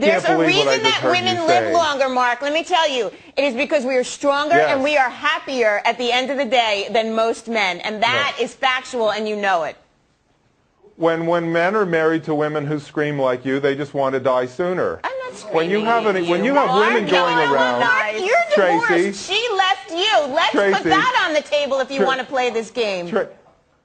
There's a reason that women live longer, Mark. Let me tell you. It is because we are stronger and we are happier at the end of the day than most men. And that is factual, and you know it. When men are married to women who scream like you, they just want to die sooner. I'm not screaming. When you have women going around, Mark, you're divorced. Tracy, she left you. Let's put that on the table if you want to play this game.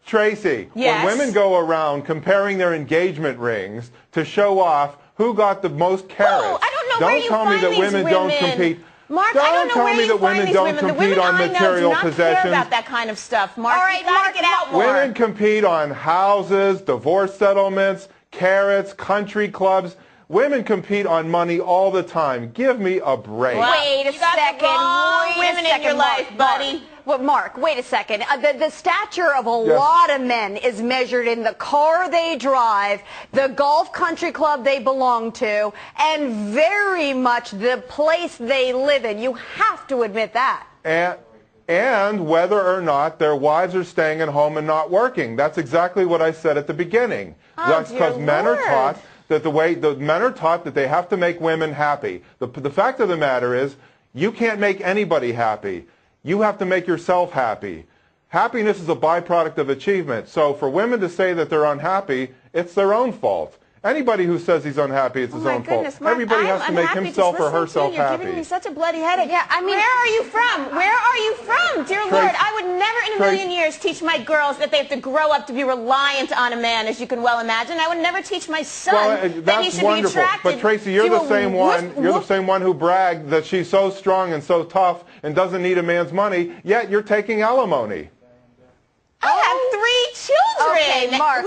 Tracy, when women go around comparing their engagement rings to show off who got the most carats, I don't know where you tell me find that these women don't compete. Mark, I don't know where you find these women. The women I know do not care about that kind of stuff. Mark, all right, you gotta get out more. Women compete on houses, divorce settlements, carats, country clubs. Women compete on money all the time. Give me a break. Wait a second. Women in your life, buddy. Well, Mark, wait a second. The stature of a lot of men is measured in the car they drive, the golf country club they belong to, and very much the place they live in. You have to admit that. And whether or not their wives are staying at home and not working. That's exactly what I said at the beginning. That's because men are taught that men are taught that they have to make women happy. The fact of the matter is, you can't make anybody happy. You have to make yourself happy. Happiness is a byproduct of achievement. So for women to say that they're unhappy, it's their own fault. Anybody who says he's unhappy, it's his own fault. Mark, everybody has to make himself or herself happy. You're giving me such a bloody headache. Yeah, I mean, where are you from? Where are you from? Dear Lord, I would never in a million years teach my girls that they have to grow up to be reliant on a man, as you can well imagine. I would never teach my son that he should be attracted. But Tracy, you're the same one. You're the same one who bragged that she's so strong and so tough and doesn't need a man's money. Yet you're taking alimony. I have 3 children. Okay, Mark.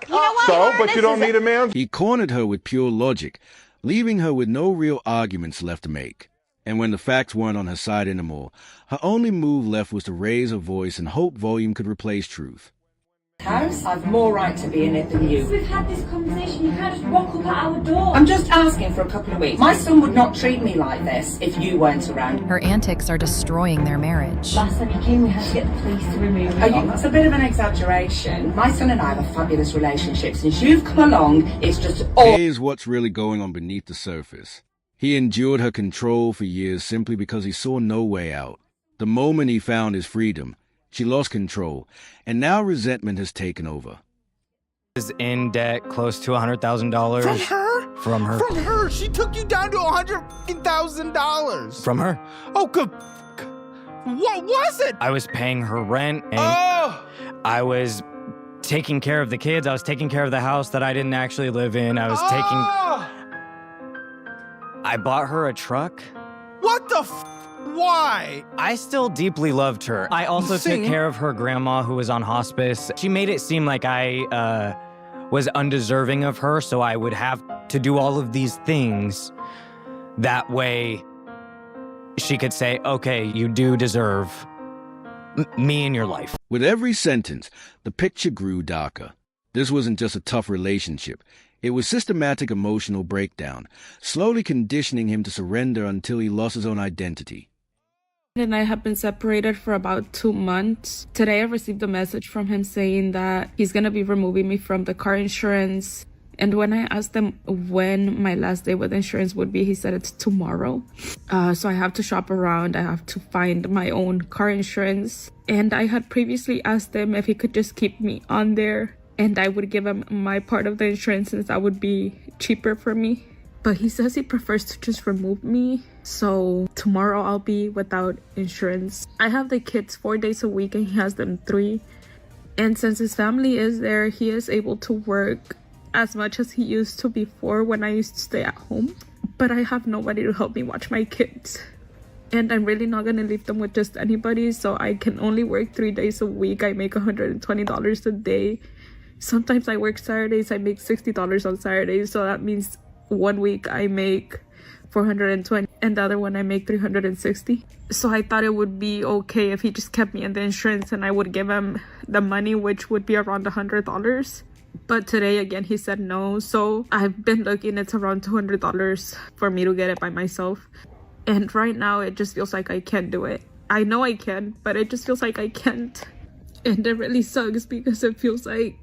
You know what? But you don't need a man. He cornered her with pure logic, leaving her with no real arguments left to make. And when the facts weren't on her side anymore, her only move left was to raise her voice and hope volume could replace truth. House, I've more right to be in it than you. We've had this conversation. You can't just rock up at our door. I'm just asking for a couple of weeks. My son would not treat me like this if you weren't around. Her antics are destroying their marriage. Last time you came, we had to get the police to remove you. That's a bit of an exaggeration. My son and I have a fabulous relationship. Since you've come along, it's just all... Here's what's really going on beneath the surface. He endured her control for years simply because he saw no way out. The moment he found his freedom, she lost control, and now resentment has taken over. Is in debt close to $100,000. From her? From her. From her. She took you down to $100,000. From her. Oh, good. What was it? I was paying her rent, and I was taking care of the kids. I was taking care of the house that I didn't actually live in. I was I bought her a truck. What the Why? I still deeply loved her. I also took care of her grandma who was on hospice. She made it seem like I was undeserving of her, so I would have to do all of these things. That way, she could say, okay, you do deserve me in your life. With every sentence, the picture grew darker. This wasn't just a tough relationship. It was systematic emotional breakdown, slowly conditioning him to surrender until he lost his own identity. And I have been separated for about 2 months. Today I received a message from him saying that he's going to be removing me from the car insurance. And when I asked him when my last day with insurance would be, he said it's tomorrow. So I have to shop around. I have to find my own car insurance. And I had previously asked him if he could just keep me on there, and I would give him my part of the insurance since that would be cheaper for me. But he says he prefers to just remove me. So tomorrow I'll be without insurance. I have the kids 4 days a week and he has them 3. And since his family is there, he is able to work as much as he used to before when I used to stay at home. But I have nobody to help me watch my kids. And I'm really not going to leave them with just anybody. So I can only work 3 days a week. I make $120 a day. Sometimes I work Saturdays. I make $60 on Saturdays. So that means 1 week I make $420 and the other one I make $360. So I thought it would be okay if he just kept me in the insurance and I would give him the money, which would be around $100. But today again he said no. So I've been looking, it's around $200 for me to get it by myself. And right now it just feels like I can't do it. I know I can, but it just feels like I can't. And it really sucks because it feels like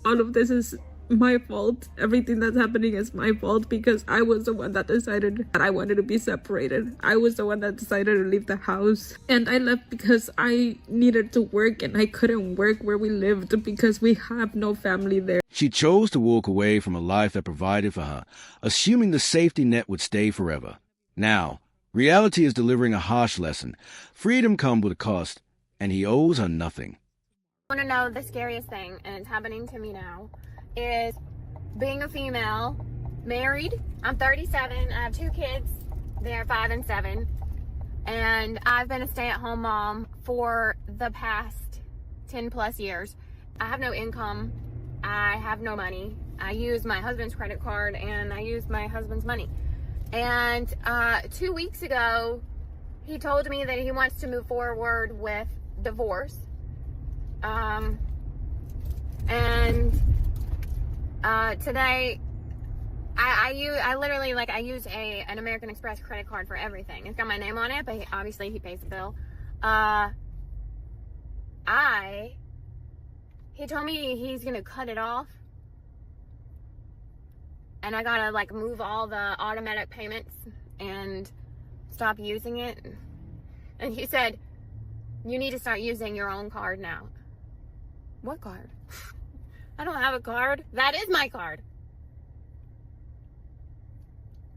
all of this is my fault. Everything that's happening is my fault because I was the one that decided that I wanted to be separated. I was the one that decided to leave the house. And I left because I needed to work and I couldn't work where we lived because we have no family there. She chose to walk away from a life that provided for her, assuming the safety net would stay forever. Now, reality is delivering a harsh lesson. Freedom comes with a cost, and he owes her nothing. I want to know the scariest thing, and it's happening to me now, is being a female, married. I'm 37. I have 2 kids. They're 5 and 7. And I've been a stay-at-home mom for the past 10 plus years. I have no income. I have no money. I use my husband's credit card and I use my husband's money. And 2 weeks ago, he told me that he wants to move forward with divorce. Today, I literally, like, I use an American Express credit card for everything. It's got my name on it, but obviously he pays the bill. He told me he's gonna cut it off, and I gotta, like, move all the automatic payments and stop using it. And he said, you need to start using your own card now. What card? I don't have a card. That is my card.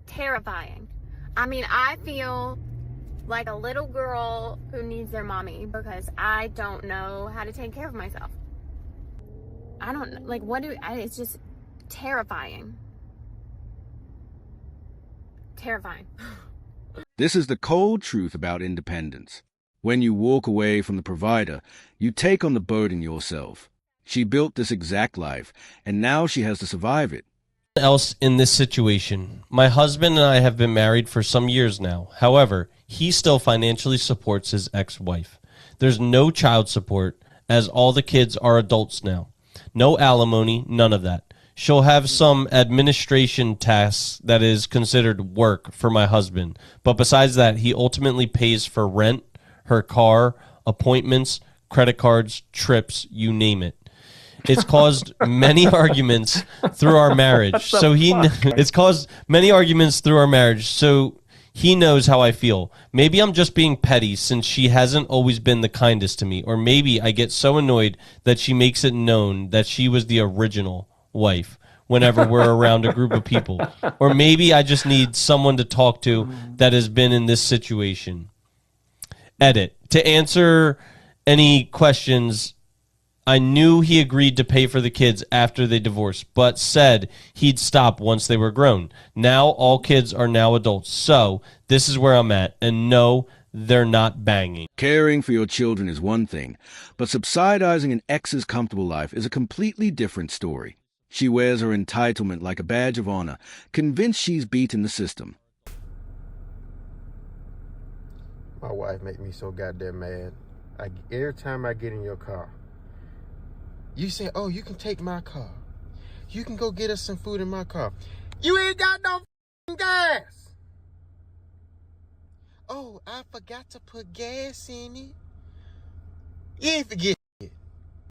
Terrifying. I mean, I feel like a little girl who needs their mommy because I don't know how to take care of myself. I don't, like, it's just terrifying. Terrifying. This is the cold truth about independence. When you walk away from the provider, you take on the burden yourself. She built this exact life, and now she has to survive it. Else in this situation. My husband and I have been married for some years now. However, he still financially supports his ex-wife. There's no child support, as all the kids are adults now. No alimony, none of that. She'll have some administration tasks that is considered work for my husband. But besides that, he ultimately pays for rent, her car, appointments, credit cards, trips, you name it. It's caused many arguments through our marriage. So it's caused many arguments through our marriage. So he knows how I feel. Maybe I'm just being petty since she hasn't always been the kindest to me. Or maybe I get so annoyed that she makes it known that she was the original wife whenever we're around a group of people. Or maybe I just need someone to talk to that has been in this situation. Edit. To answer any questions, I knew he agreed to pay for the kids after they divorced, but said he'd stop once they were grown. Now all kids are now adults, so this is where I'm at, and no, they're not banging. Caring for your children is one thing, but subsidizing an ex's comfortable life is a completely different story. She wears her entitlement like a badge of honor, convinced she's beaten the system. My wife makes me so goddamn mad. Every time I get in your car, you say, oh, you can take my car. You can go get us some food in my car. You ain't got no gas. Oh, I forgot to put gas in it. You ain't forget it.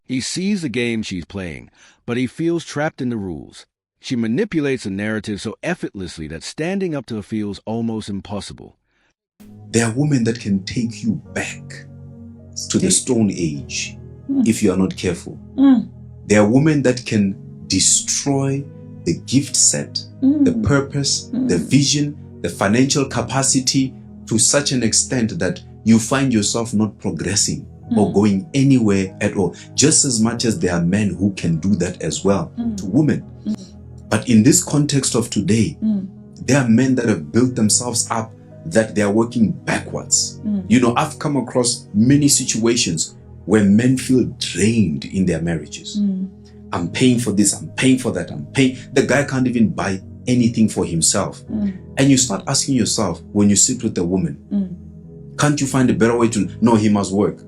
He sees the game she's playing, but he feels trapped in the rules. She manipulates the narrative so effortlessly that standing up to her feels almost impossible. There are women that can take you back to the Stone Age if you are not careful. There are women that can destroy the gift set, the purpose, the vision, the financial capacity to such an extent that you find yourself not progressing or going anywhere at all. Just as much as there are men who can do that as well to women. But in this context of today, there are men that have built themselves up that they are working backwards. You know, I've come across many situations where men feel drained in their marriages. I'm paying for this, I'm paying for that, I'm paying. The guy can't even buy anything for himself. And you start asking yourself, when you sit with a woman, can't you find a better way to, no, he must work.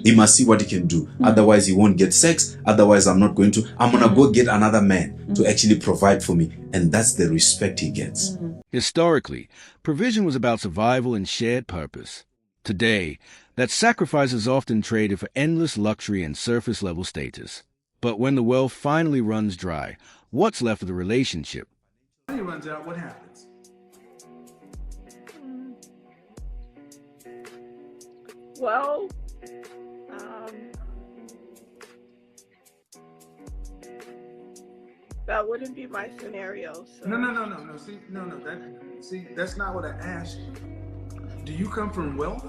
He must see what he can do. Otherwise, he won't get sex. Otherwise, I'm not going to. I'm going to go get another man to actually provide for me. And that's the respect he gets. Historically, provision was about survival and shared purpose. Today, that sacrifice is often traded for endless luxury and surface-level status. But when the well finally runs dry, what's left of the relationship. Money runs out, what happens? Well, that wouldn't be my scenario. So. No. See, that's not what I asked you. Do you come from wealth?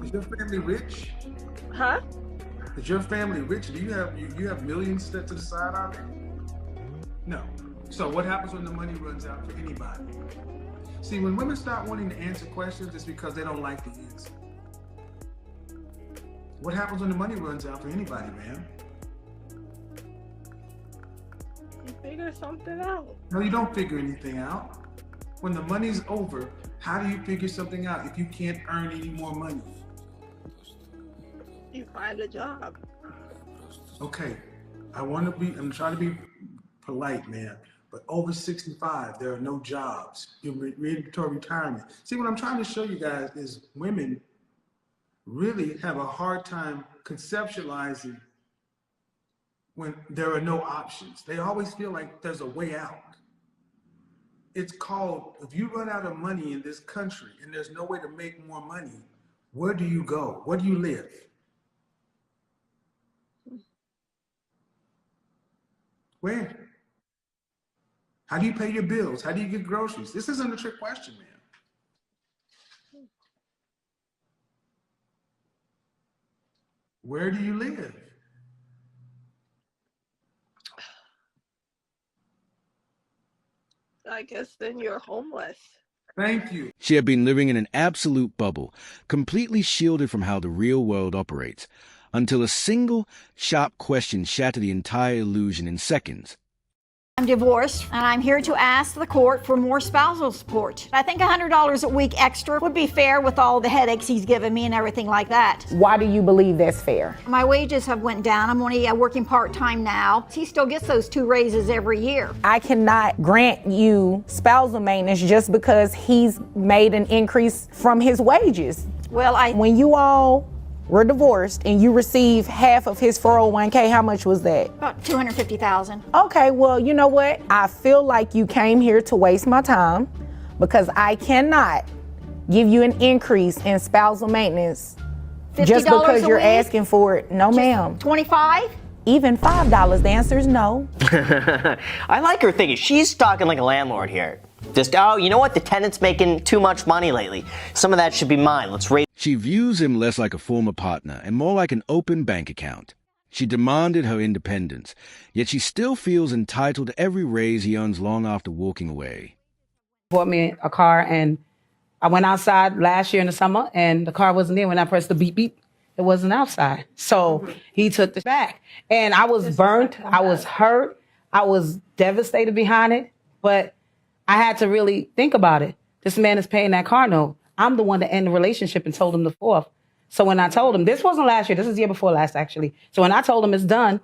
Is your family rich? Huh? Is your family rich? Do you have millions set to the side out there? No. So what happens when the money runs out for anybody? See, when women start wanting to answer questions, it's because they don't like the answer. What happens when the money runs out for anybody, man? You figure something out. No, you don't figure anything out. When the money's over, how do you figure something out if you can't earn any more money? You find a job. Okay, I'm trying to be polite, man, but over 65, there are no jobs. You're ready toward retirement. See, what I'm trying to show you guys is women really have a hard time conceptualizing when there are no options. They always feel like there's a way out. It's called, if you run out of money in this country and there's no way to make more money, where do you go? Where do you live? Where? How do you pay your bills? How do you get groceries? This isn't a trick question, man. Where do you live? I guess then you're homeless. Thank you. She had been living in an absolute bubble, completely shielded from how the real world operates, until a single, sharp question shattered the entire illusion in seconds. I'm divorced, and I'm here to ask the court for more spousal support. I think $100 a week extra would be fair with all the headaches he's given me and everything like that. Why do you believe that's fair? My wages have went down. I'm only working part-time now. He still gets those 2 raises every year. I cannot grant you spousal maintenance just because he's made an increase from his wages. Well, when you all were divorced and you receive half of his 401k, how much was that? About $250,000. Okay, well, you know what? I feel like you came here to waste my time because I cannot give you an increase in spousal maintenance just because you're asking for it. No, ma'am. 25? Even $5. The answer is no. I like her thinking. She's talking like a landlord here. Just, oh, you know what? The tenant's making too much money lately. Some of that should be mine. Let's raise. She views him less like a former partner and more like an open bank account. She demanded her independence, yet she still feels entitled to every raise he earns long after walking away. Bought me a car, and I went outside last year in the summer, and the car wasn't there. When I pressed the beep beep, it wasn't outside. So he took the back, and I was burnt. I was hurt. I was devastated behind it, but I had to really think about it. This man is paying that car note. I'm the one that ended the relationship and told him the 4th. So when I told him, this wasn't last year, this is the year before last, actually. So when I told him it's done,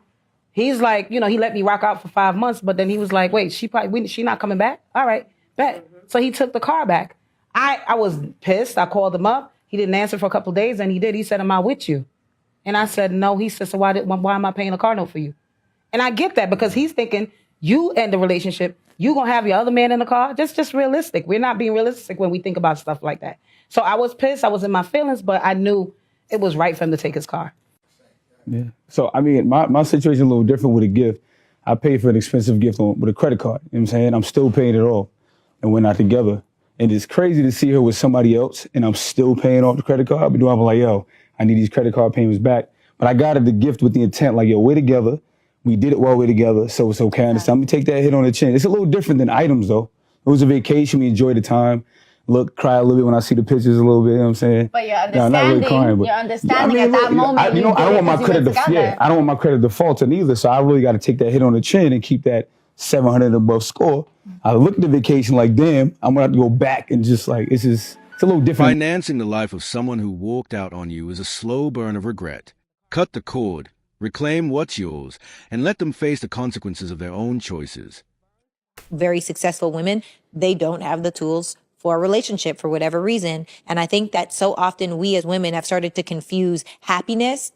he's like, you know, he let me rock out for 5 months, but then he was like, wait, she not coming back? All right, bet. So he took the car back. I was pissed. I called him up. He didn't answer for a couple of days, and he did. He said, am I with you? And I said, no. He said, so why am I paying a car note for you? And I get that because he's thinking, you end the relationship, you gonna have your other man in the car? Just realistic. We're not being realistic when we think about stuff like that. So I was pissed. I was in my feelings, but I knew it was right for him to take his car. Yeah. So, I mean, my situation is a little different with a gift. I paid for an expensive gift with a credit card. You know what I'm saying? I'm still paying it off. And we're not together. And it's crazy to see her with somebody else and I'm still paying off the credit card. But I'm like, yo, I need these credit card payments back. But I got her the gift with the intent, like, yo, we're together. We did it while we're together, so it's okay. I understand. I'm gonna take that hit on the chin. It's a little different than items, though. It was a vacation. We enjoyed the time. Look, cry a little bit when I see the pictures a little bit, you know what I'm saying? But you're understanding, I'm not really crying, but, you're understanding at that moment. I don't want my credit to, I don't want my credit defaulting either, so I really got to take that hit on the chin and keep that 700 above score. I looked at the vacation like, damn, I'm gonna have to go back and just like, it's a little different. Financing the life of someone who walked out on you is a slow burn of regret. Cut the cord, reclaim what's yours, and let them face the consequences of their own choices. Very successful women, they don't have the tools for a relationship for whatever reason. And I think that so often we as women have started to confuse happiness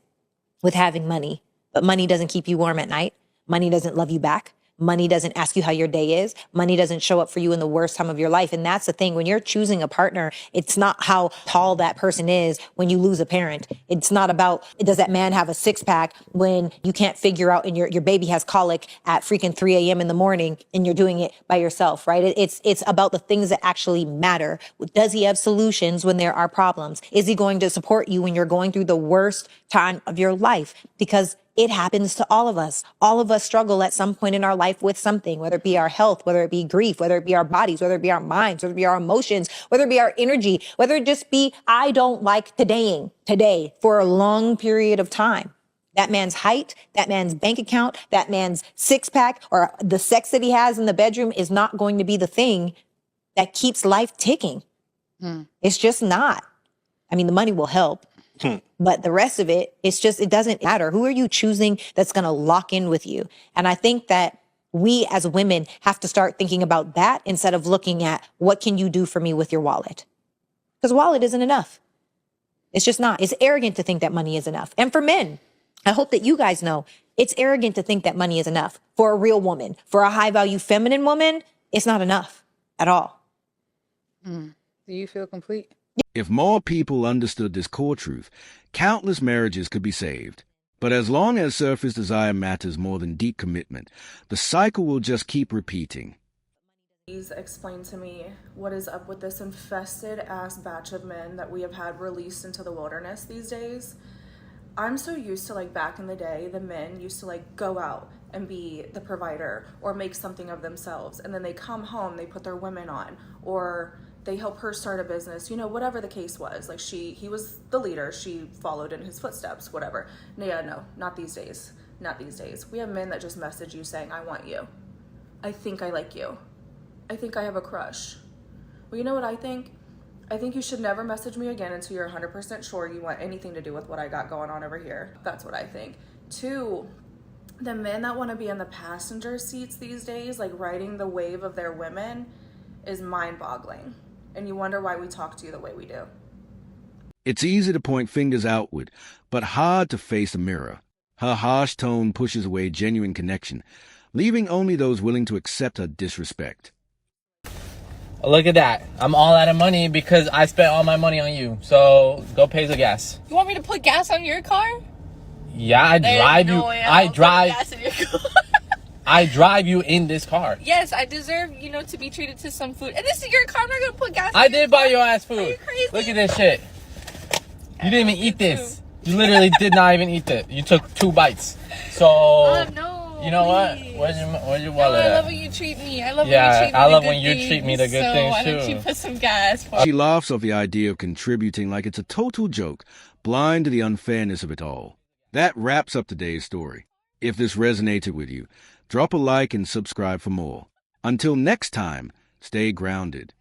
with having money. but money doesn't keep you warm at night. Money doesn't love you back. Money doesn't ask you how your day is. Money doesn't show up for you in the worst time of your life. And that's the thing. When you're choosing a partner, it's not how tall that person is when you lose a parent. It's not about, does that man have a six pack when you can't figure out and your baby has colic at freaking 3 a.m. in the morning and you're doing it by yourself, right? It's about the things that actually matter. Does he have solutions when there are problems? Is he going to support you when you're going through the worst time of your life? Because it happens to all of us. All of us struggle at some point in our life with something, whether it be our health, whether it be grief, whether it be our bodies, whether it be our minds, whether it be our emotions, whether it be our energy, whether it just be, I don't like today for a long period of time. That man's height, that man's bank account, that man's six pack, or the sex that he has in the bedroom is not going to be the thing that keeps life ticking. It's just not. I mean, the money will help. But the rest of it, it doesn't matter. Who are you choosing that's going to lock in with you? And I think that we as women have to start thinking about that instead of looking at what can you do for me with your wallet? Because wallet isn't enough. It's just not. It's arrogant to think that money is enough. And for men, I hope that you guys know it's arrogant to think that money is enough for a real woman. For a high value feminine woman, it's not enough at all. Do you feel complete? If more people understood this core truth, countless marriages could be saved. But as long as surface desire matters more than deep commitment, the cycle will just keep repeating. Please explain to me what is up with this infested ass batch of men that we have had released into the wilderness these days. I'm so used to, like, back in the day, the men used to, like, go out and be the provider or make something of themselves, and then they come home, they put their women on, or they help her start a business, you know, whatever the case was. Like, he was the leader, she followed in his footsteps, whatever. No, not these days. Not these days. We have men that just message you saying, I want you. I think I like you. I think I have a crush. Well, you know what I think? I think you should never message me again until you're 100% sure you want anything to do with what I got going on over here. That's what I think. 2, the men that want to be in the passenger seats these days, like riding the wave of their women, is mind-boggling. And you wonder why we talk to you the way we do. It's easy to point fingers outward, but hard to face a mirror. Her harsh tone pushes away genuine connection, leaving only those willing to accept her disrespect. Look at that. I'm all out of money because I spent all my money on you. So go pay the gas. You want me to put gas on your car? Yeah, I drive you in this car. Yes, I deserve, to be treated to some food. And this is your car. I'm not going to put gas on I your did car. buy your ass food. Are you crazy? Look at this shit. You didn't even eat this. You literally did not even eat it. You took 2 bites. So, no. You know please. what? Where's your wallet at? I love when you treat me. I love when you treat me the good things So why don't you put some gas for She laughs off the idea of contributing like it's a total joke, blind to the unfairness of it all. That wraps up today's story. If this resonated with you, drop a like and subscribe for more. Until next time, stay grounded.